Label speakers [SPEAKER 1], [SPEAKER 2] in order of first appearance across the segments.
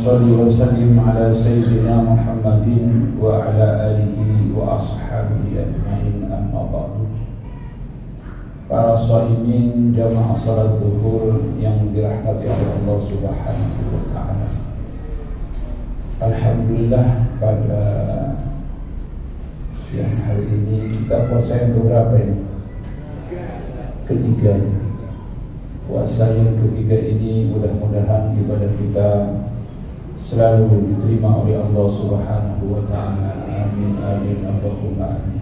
[SPEAKER 1] sholli wa sallim ala sayyidina Muhammadin wa ala alihi wa ashabihi ajma'in, amma ba'du. Para shaimin jamaah salat zuhur yang dirahmati oleh Allah Subhanahu wa taala. Alhamdulillah, pada siang hari ini kita puasa yang berapa ini? Ketiga. Puasa yang ketiga ini mudah-mudahan ibadah kita selalu diterima oleh Allah Subhanahu wa taala. Amin amin Allahumma amin.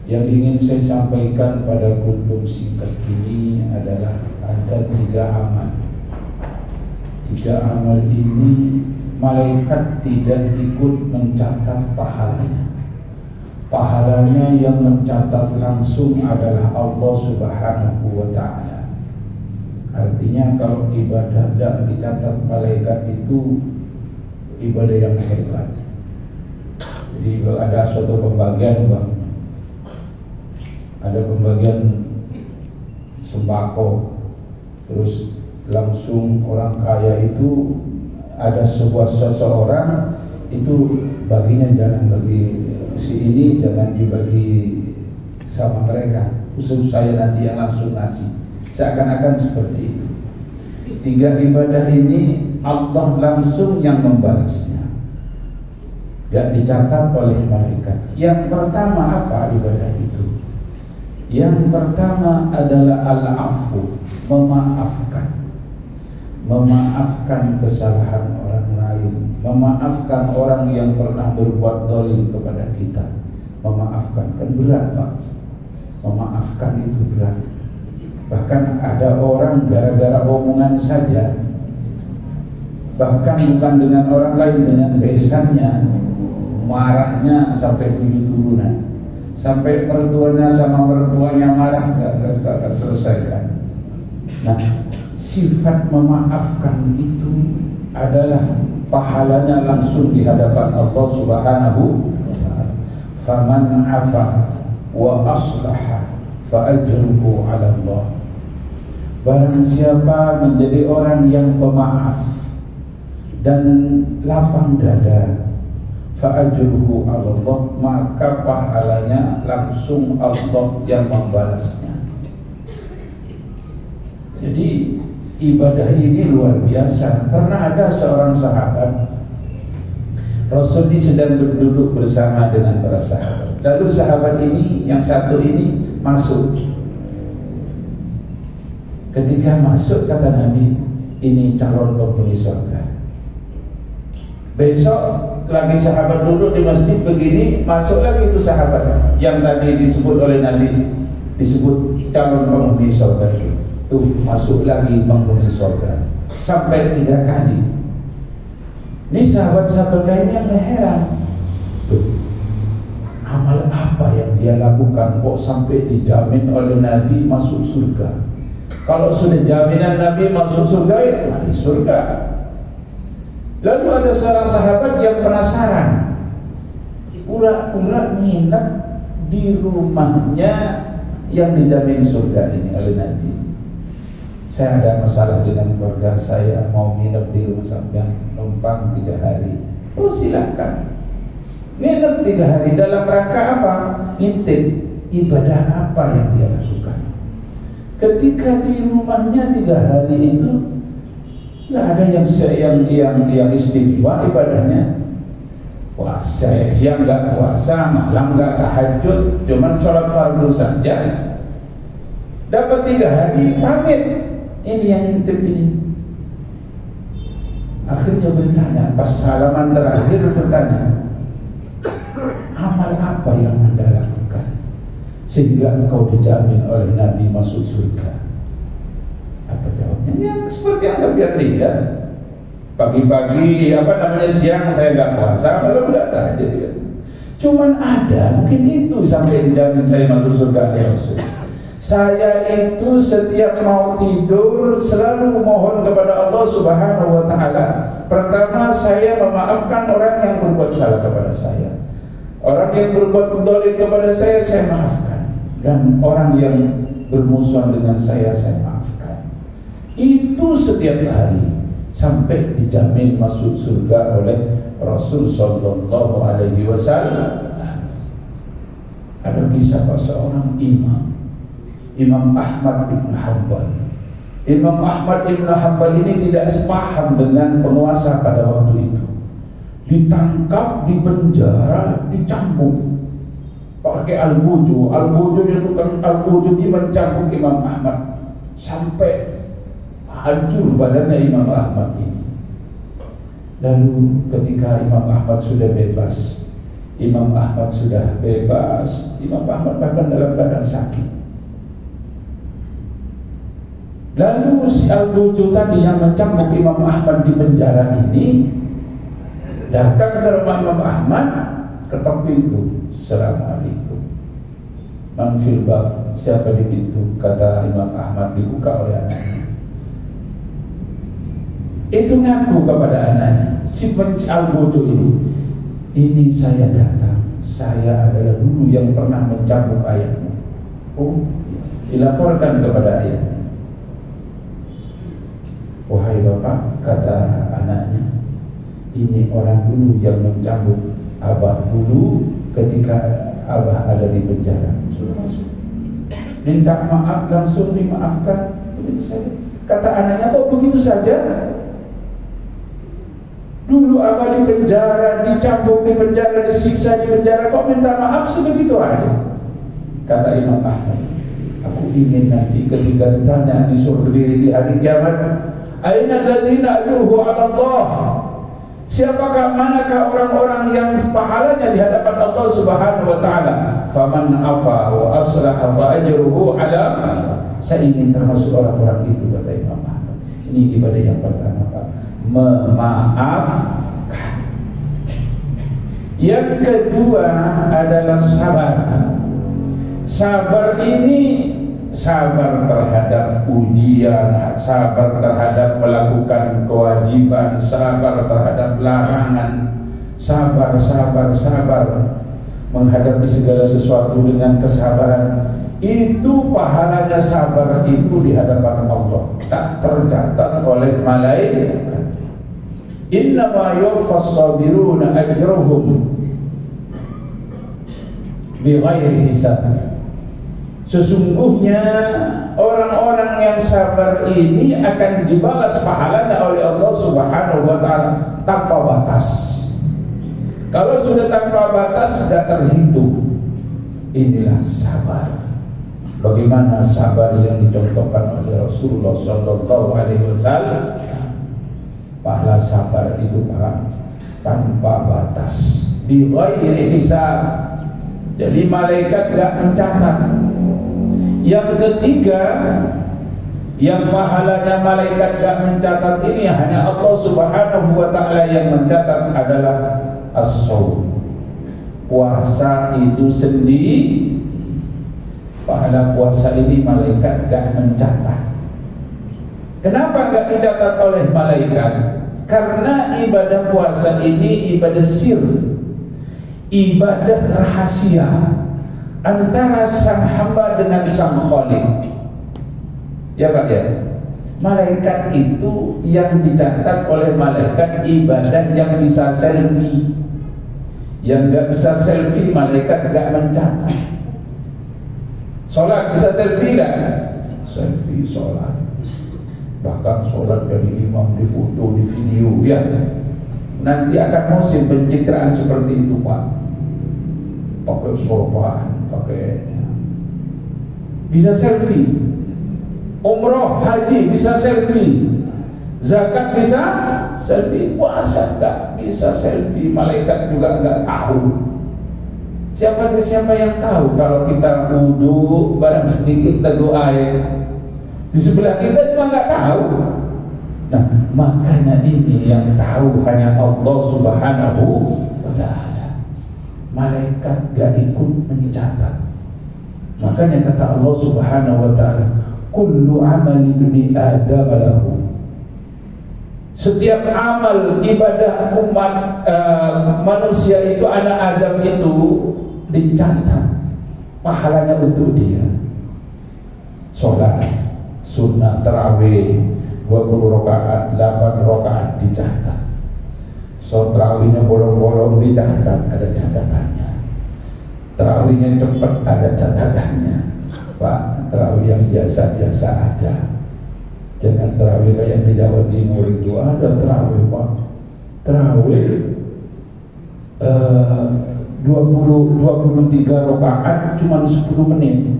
[SPEAKER 1] Yang ingin saya sampaikan pada kultum singkat ini adalah ada 3 amal. 3 amal ini malaikat tidak ikut mencatat pahalanya. Pahalanya yang mencatat langsung adalah Allah Subhanahu wa taala. Artinya kalau ibadah tidak dicatat malaikat itu ibadah yang hebat. Jadi ada suatu pembagian, Bang. Ada pembagian sembako, terus langsung orang kaya itu ada seseorang itu baginya jangan bagi si ini, jangan dibagi sama mereka, khusus saya nanti yang langsung ngasih. Seakan-akan seperti itu. 3 ibadah ini Allah langsung yang membalasnya, gak dicatat oleh malaikat. Yang pertama apa ibadah itu? Yang pertama adalah al-afu, memaafkan. Memaafkan kesalahan orang lain, memaafkan orang yang pernah berbuat zalim kepada kita. Memaafkan, kan berat, Pak. Memaafkan itu berat. Bahkan ada orang gara-gara omongan saja, bahkan bukan dengan orang lain, dengan besannya, marahnya sampai 7 turunan, sampai mertuanya sama mertuanya marah, gak selesaikan. Nah, sifat memaafkan itu adalah pahalanya langsung di hadapan Allah Subhanahu wa ta'ala. Faman afa wa aslaha fa ajruhu 'ala Allah. Barang siapa menjadi orang yang pemaaf dan lapang dada, fa ajruhu 'ala Allah, maka pahalanya langsung Allah yang membalasnya. Jadi ibadah ini luar biasa. Karena ada seorang sahabat, Rasul ini sedang duduk bersama dengan para sahabat. Lalu sahabat ini, yang satu ini masuk. Ketika masuk, kata Nabi, ini calon penghuni surga. Besok lagi sahabat duduk di masjid begini, masuk lagi itu sahabat yang tadi disebut oleh Nabi, disebut calon penghuni surga. Tuh masuk lagi penghuni surga sampai 3 kali. Ini sahabat-sahabat lainnya yang heran. Tuh, amal apa yang dia lakukan kok sampai dijamin oleh Nabi masuk surga? Kalau sudah jaminan Nabi masuk surga, ya mari surga. Lalu ada seorang sahabat yang penasaran, pura-pura nginep di rumahnya yang dijamin surga ini oleh Nabi. Saya ada masalah dengan keluarga saya, mau nginep di rumah sampean, numpang 3 hari. Oh silakan, nginep 3 hari. Dalam rangka apa? Ngintip ibadah apa yang dia lakukan. Ketika di rumahnya 3 hari itu nggak ada yang istimewa ibadahnya. Puasa siang nggak puasa, malam nggak tahajud, cuman sholat fardu saja. Dapat 3 hari pamit. Ini yang ngintip ini. Akhirnya bertanya, pas salaman terakhir bertanya, amal apa yang Anda lakukan sehingga engkau dijamin oleh Nabi masuk surga? Apa jawabnya? Ya seperti yang saya lihat. Pagi-pagi siang saya nggak puasa, malam nggak tahajud. Cuman ada mungkin itu sampai dijamin saya masuk surga ya Rasul. Saya itu setiap mau tidur selalu mohon kepada Allah Subhanahu wa taala. Pertama, saya memaafkan orang yang berbuat salah kepada saya. Orang yang berbuat zalim kepada saya maafkan. Dan orang yang bermusuhan dengan saya maafkan. Itu setiap hari. sampai dijamin masuk surga oleh Rasul sallallahu alaihi wasallam. Ada kisah seorang Imam Ahmad bin Hanbal. Imam Ahmad bin Hanbal ini tidak sepaham dengan penguasa pada waktu itu. Ditangkap, dipenjara, dicambuk pakai al-buju. Al-buju itu kan, al-buju ini mencambuk Imam Ahmad sampai hancur badannya Imam Ahmad ini. Lalu ketika Imam Ahmad sudah bebas, Imam Ahmad bahkan dalam keadaan sakit. Lalu si al-buju tadi yang mencambuk Imam Ahmad di penjara ini datang ke rumah Imam Ahmad, ketok pintu. Assalamualaikum. Man fil bab, siapa di pintu? Kata Imam Ahmad. Dibuka oleh anaknya. Itu ngaku kepada anaknya, si al-buju ini saya datang, saya adalah dulu yang pernah mencambuk ayahmu. Oh, dilaporkan kepada ayahnya. Wahai bapak, kata anaknya, ini orang dulu yang mencambuk abah dulu ketika abah ada di penjara. Sudah masuk, minta maaf, langsung dimaafkan, begitu saja. Kata anaknya, kok begitu saja? Dulu abah di penjara, dicambuk di penjara, disiksa di penjara, kok minta maaf sebegitu aja? Kata Imam Ahmad, aku ingin nanti ketika ditanya di surga di hari kiamat, aina alladziina ajruhu 'ala Allah? Siapakah, manakah orang-orang yang pahalanya di hadapan Allah Subhanahu wa taala? Faman afa wa aslaha fa ajruhu 'ala Allah. Saya ingin termasuk orang-orang itu, kata Imam Ahmad. Ini ibadah yang pertama, Pak. Memaafkan. Yang kedua adalah sabar. Sabar ini sabar terhadap ujian, sabar terhadap melakukan kewajiban, sabar terhadap larangan, sabar menghadapi segala sesuatu dengan kesabaran. Itu pahalanya sabar itu di hadapan Allah, tak tercatat oleh malaikat. Innama yuwaffas sabiruna ajrahum bighairi hisab. Sesungguhnya orang-orang yang sabar ini akan dibalas pahalanya oleh Allah Subhanahu wa taala tanpa batas. Kalau sudah tanpa batas, tidak terhitung. Inilah sabar. Bagaimana sabar yang dicontohkan oleh Rasulullah sallallahu alaihi wasallam? Pahala sabar itu, Pak, tanpa batas, bi ghairi hisab. Jadi malaikat enggak mencatat. Yang ketiga, yang pahalanya malaikat enggak mencatat ini hanya Allah Subhanahu wa taala yang mencatat adalah as-shaum. Puasa itu sendiri. Pahala puasa ini malaikat enggak mencatat. Kenapa enggak dicatat oleh malaikat? Karena ibadah puasa ini ibadah sir, ibadah rahasia antara sang hamba dengan sang Khalik. Ya Pak ya. Malaikat itu yang dicatat oleh malaikat ibadah yang bisa selfie. Yang enggak bisa selfie malaikat enggak mencatat. Sholat bisa selfie enggak? Selfie sholat. Bahkan sholat dari imam difoto, di video, ya. Nanti akan musim pencitraan seperti itu, Pak. Pakai sorban, pakai bisa selfie. Umroh, haji bisa selfie. Zakat bisa selfie. Puasa enggak bisa selfie. Malaikat juga enggak tahu. Siapa yang tahu kalau kita wudu barang sedikit teguh air di sebelah kita cuma nggak tahu. Nah, makanya ini yang tahu hanya Allah Subhanahu wa taala. Malaikat gak ikut mencatat. Makanya kata Allah Subhanahu wa taala, kullu amali ibni Adam lahu. Setiap amal ibadah umat manusia itu, anak Adam itu dicatat pahalanya untuk dia. Sholat sunnah, tarawih, 20 rakaat, 8 rakaat dicatat. So tarawihnya bolong-bolong dicatat, ada catatannya. Tarawihnya cepat, ada catatannya. Pak, tarawih yang biasa-biasa aja. Jangan tarawih kayak di Jawa Timur itu, ada tarawih Pak. Tarawih 23 rakaat cuma 10 menit.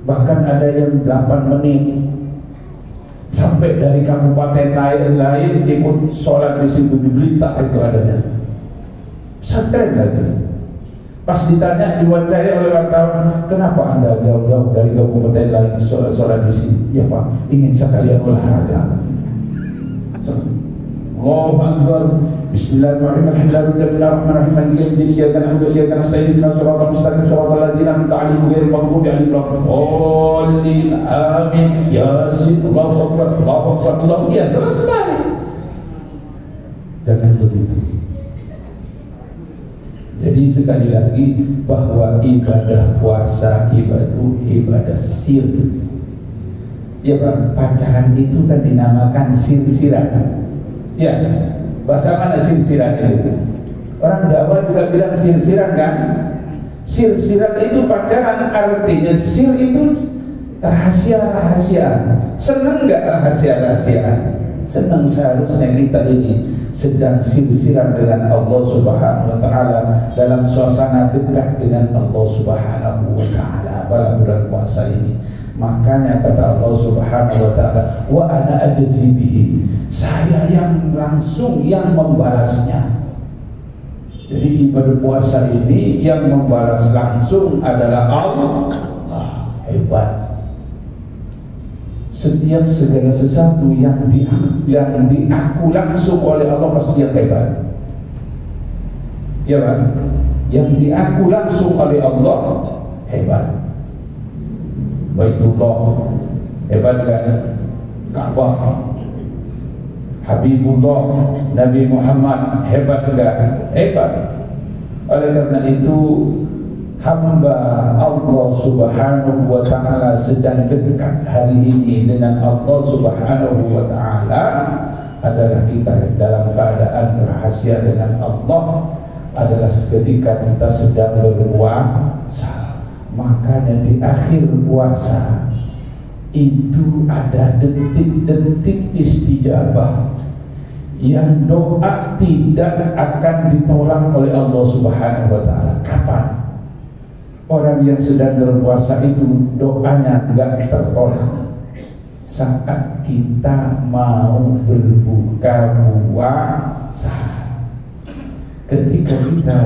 [SPEAKER 1] Bahkan ada yang 8 menit. Sampai dari kabupaten lain ikut sholat di situ, di Blitar itu adanya. Pesantren lagi. Pas ditanya, diwawancarai oleh wartawan, kenapa Anda jauh-jauh dari kabupaten lain sholat di sini? Ya Pak, ingin sekalian olahraga. Allahu Akbar. Bismillahirrahmanirrahim. Bismillahirrahmanirrahim. Iyyaka na'budu wa iyyaka nasta'in. Ihdinas siratal mustaqim. Siratal ladzina an'amta 'alaihim ghairil maghdubi 'alaihim waladdallin. Amin. Yasin. Allahu Akbar. Allahu Akbar. Allahu Akbar. Ya, selesai. Jangan begitu. Jadi sekali lagi bahwa ibadah puasa itu ibadah sir. Ya Pak, pacaran itu kan dinamakan sir-siran. Ya, bahasa mana sir-siran itu? Orang Jawa juga bilang sir-siran kan? Sir-siran itu pacaran, artinya sir itu rahasia-rahasiaan. Senang nggak rahasia-rahasiaan? Senang. Seharusnya kita ini sedang sir-siran dengan Allah Subhanahu wa Ta'ala, dalam suasana dekat dengan Allah Subhanahu wa Ta'ala pada bulan puasa ini. Makanya kata Allah Subhanahu wa Ta'ala, wa ana ajzi bihi, saya yang langsung yang membalasnya. Jadi ibadah puasa ini yang membalas langsung adalah Allah. Hebat. Setiap segala sesuatu yang diaku langsung oleh Allah pasti yang hebat. Ya Pak? Yang diaku langsung oleh Allah hebat. Baitullah hebat kan? Ka'bah, Habibullah Nabi Muhammad hebat enggak? Hebat. Oleh karena itu hamba Allah Subhanahu wa Ta'ala sedang dekat hari ini dengan Allah Subhanahu wa Ta'ala adalah kita dalam keadaan rahasia dengan Allah, adalah ketika kita sedang berpuasa. Makanya di akhir puasa itu ada detik-detik istijabah yang doa tidak akan ditolak oleh Allah Subhanahu wa Ta'ala. Kapan? Orang yang sedang berpuasa itu doanya tidak tertolak saat kita mau berbuka puasa. Ketika kita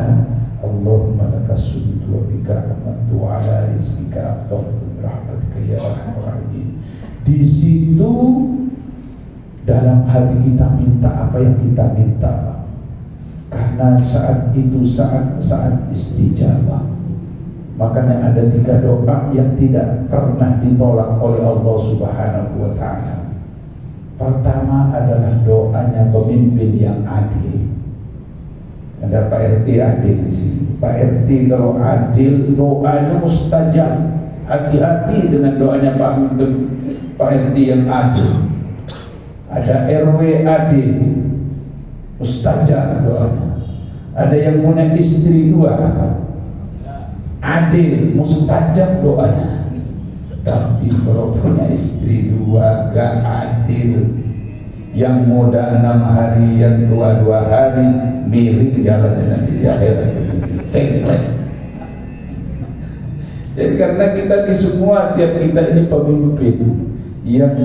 [SPEAKER 1] Allahumma lakas sujud wa bika amantu ala rizqika afdal rahmatika ya arhamar rahimin. Di situ dalam hati kita minta apa yang kita minta, karena saat itu saat istijabah. Makanya ada 3 doa yang tidak pernah ditolak oleh Allah Subhanahu wa Ta'ala. Pertama adalah doanya pemimpin yang adil. Ada Pak RT adil di sini. Pak RT kalau adil doanya mustajab. Hati-hati dengan doanya Pak RT yang adil. Ada RW adil, mustajab doanya. Ada yang punya istri 2, adil, mustajab doanya. Tapi kalau punya istri 2 gak adil, yang muda 6 hari, yang tua 2 hari, miring jalan dengan di akhirat, sengklek. Jadi karena kita di semua, tiap kita ini pemimpin yang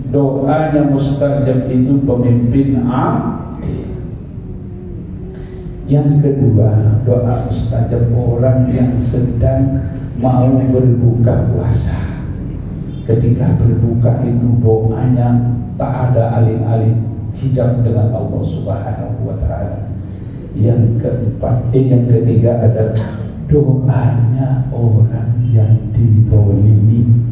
[SPEAKER 1] doanya mustajab, itu pemimpin adil. Yang kedua, doa mustajab orang yang sedang mau berbuka puasa. Ketika berbuka itu doanya tak ada aling-aling, hijab dengan Allah Subhanahu wa Ta'ala. Yang ketiga adalah doanya orang yang didolimi.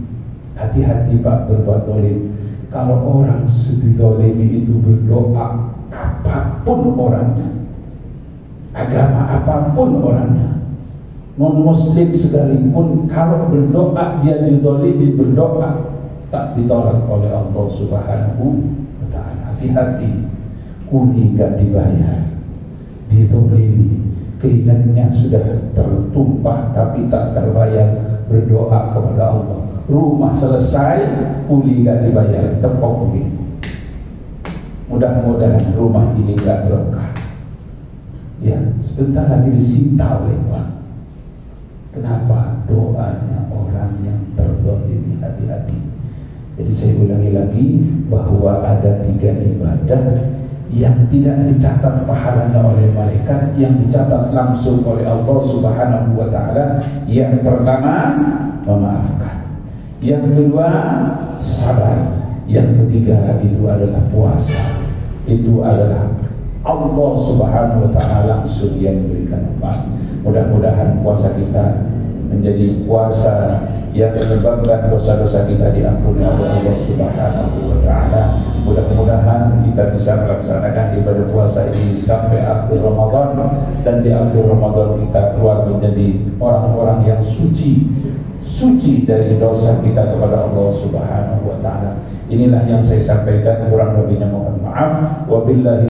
[SPEAKER 1] Hati-hati Pak berbuat dolim. Kalau orang didolimi itu berdoa, apapun orangnya, agama apapun orangnya, non muslim sekalipun, kalau berdoa dia didolimi berdoa, tak ditolak oleh Allah Subhanahu wa ta'ala. Hati-hati, kuli gak dibayar, dizolimi, keinginannya sudah tertumpah tapi tak terbayar, berdoa kepada Allah. Rumah selesai, kuli gak dibayar, tepok kuli. Mudah-mudahan rumah ini gak berkah. Ya, sebentar lagi disita oleh Tuhan. Kenapa? Doanya orang yang terzalimi. Hati-hati. Jadi saya ulangi lagi bahwa ada 3 ibadah yang tidak dicatat pahalanya oleh malaikat, yang dicatat langsung oleh Allah Subhanahu wa ta'ala. Yang pertama, memaafkan. Yang kedua, sabar. Yang ketiga itu adalah puasa. Itu adalah Allah Subhanahu wa ta'ala langsung yang memberikan manfaat. Mudah-mudahan puasa kita menjadi puasa yang menyebabkan dosa-dosa kita diampuni oleh Allah Subhanahu wa ta'ala. Mudah-mudahan kita bisa melaksanakan ibadah puasa ini sampai akhir Ramadan, dan di akhir Ramadan kita keluar menjadi orang-orang yang suci dari dosa kita kepada Allah Subhanahu wa ta'ala. Inilah yang saya sampaikan, kurang lebihnya mohon maaf. Wabillahi